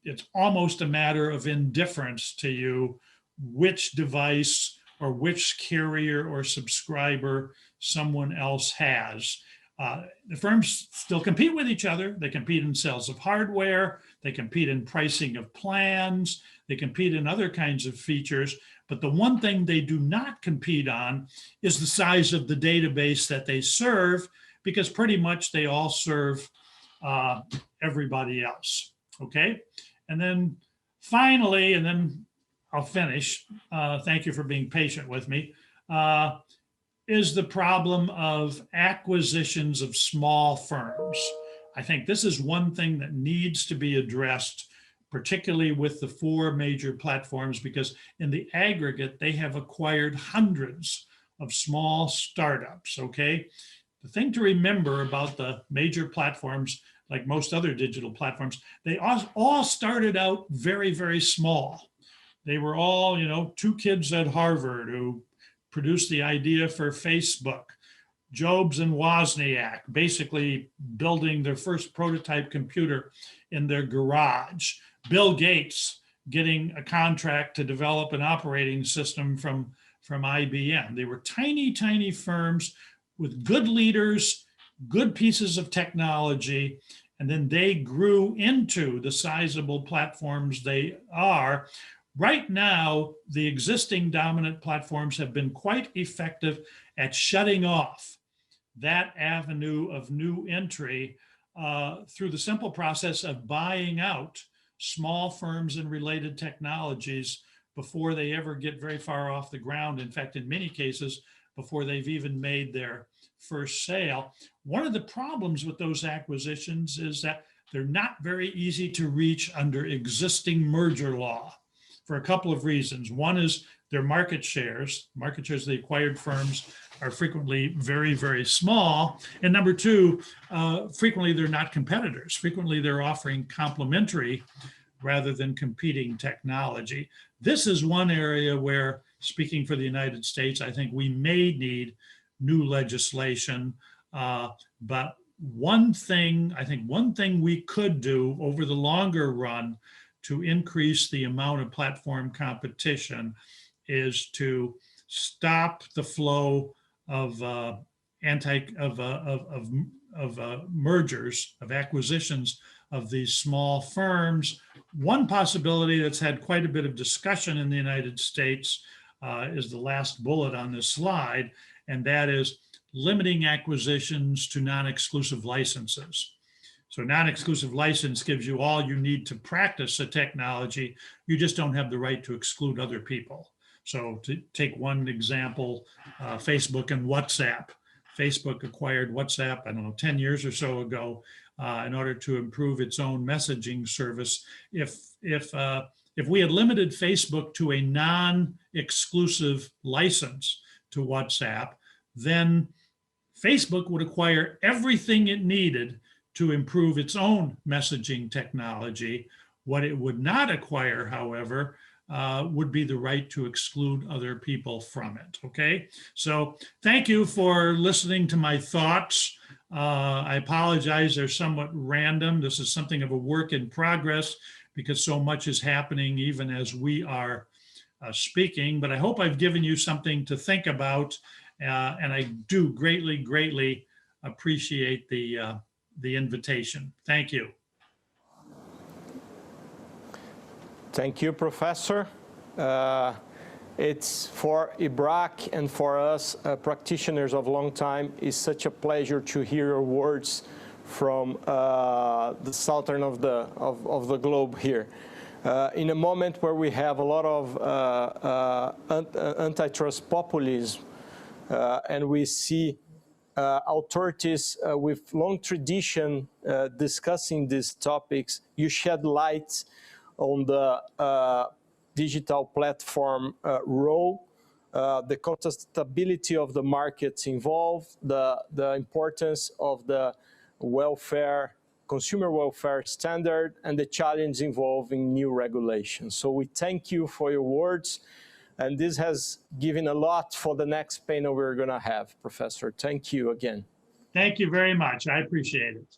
it's almost a matter of indifference to you which device or which carrier or subscriber someone else has. The firms still compete with each other. They compete in sales of hardware. They compete in pricing of plans. They compete in other kinds of features. But the one thing they do not compete on is the size of the database that they serve, because pretty much they all serve everybody else. Okay. And then finally, and then I'll finish. Thank you for being patient with me. Is the problem of acquisitions of small firms. I think this is one thing that needs to be addressed, particularly with the 4 major platforms, because in the aggregate, they have acquired hundreds of small startups, okay? The thing to remember about the major platforms, like most other digital platforms, they all started out very, very small. They were all, 2 kids at Harvard who produced the idea for Facebook. Jobs and Wozniak basically building their first prototype computer in their garage. Bill Gates getting a contract to develop an operating system from IBM. They were tiny, tiny firms with good leaders, good pieces of technology, and then they grew into the sizable platforms they are. Right now, the existing dominant platforms have been quite effective at shutting off that avenue of new entry through the simple process of buying out small firms and related technologies before they ever get very far off the ground. In fact, in many cases, before they've even made their first sale. One of the problems with those acquisitions is that they're not very easy to reach under existing merger law, for a couple of reasons. One is their market shares. Market shares of the acquired firms are frequently very, very small. And number 2, frequently they're not competitors. Frequently they're offering complementary rather than competing technology. This is one area where, speaking for the United States, I think we may need new legislation. But one thing we could do over the longer run to increase the amount of platform competition is to stop the flow of mergers, of acquisitions of these small firms. One possibility that's had quite a bit of discussion in the United States is the last bullet on this slide, and that is limiting acquisitions to non-exclusive licenses. So non-exclusive license gives you all you need to practice a technology. You just don't have the right to exclude other people. So to take one example, Facebook and WhatsApp. Facebook acquired WhatsApp, 10 years or so ago in order to improve its own messaging service. If we had limited Facebook to a non-exclusive license to WhatsApp, then Facebook would acquire everything it needed to improve its own messaging technology. What it would not acquire, however, would be the right to exclude other people from it, okay? So thank you for listening to my thoughts. I apologize, they're somewhat random. This is something of a work in progress because so much is happening even as we are speaking, but I hope I've given you something to think about, and I do greatly, greatly appreciate the invitation. Thank you. Thank you, Professor. It's for IBRAC and for us practitioners of long time, it's such a pleasure to hear your words from the southern of the globe here. In a moment where we have a lot of antitrust populism, and we see authorities with long tradition discussing these topics. You shed light on the digital platform role, the contestability of the markets involved, the importance of the welfare, consumer welfare standard, and the challenge involving new regulations. So we thank you for your words, and this has given a lot for the next panel we're going to have, Professor. Thank you again. Thank you very much. I appreciate it.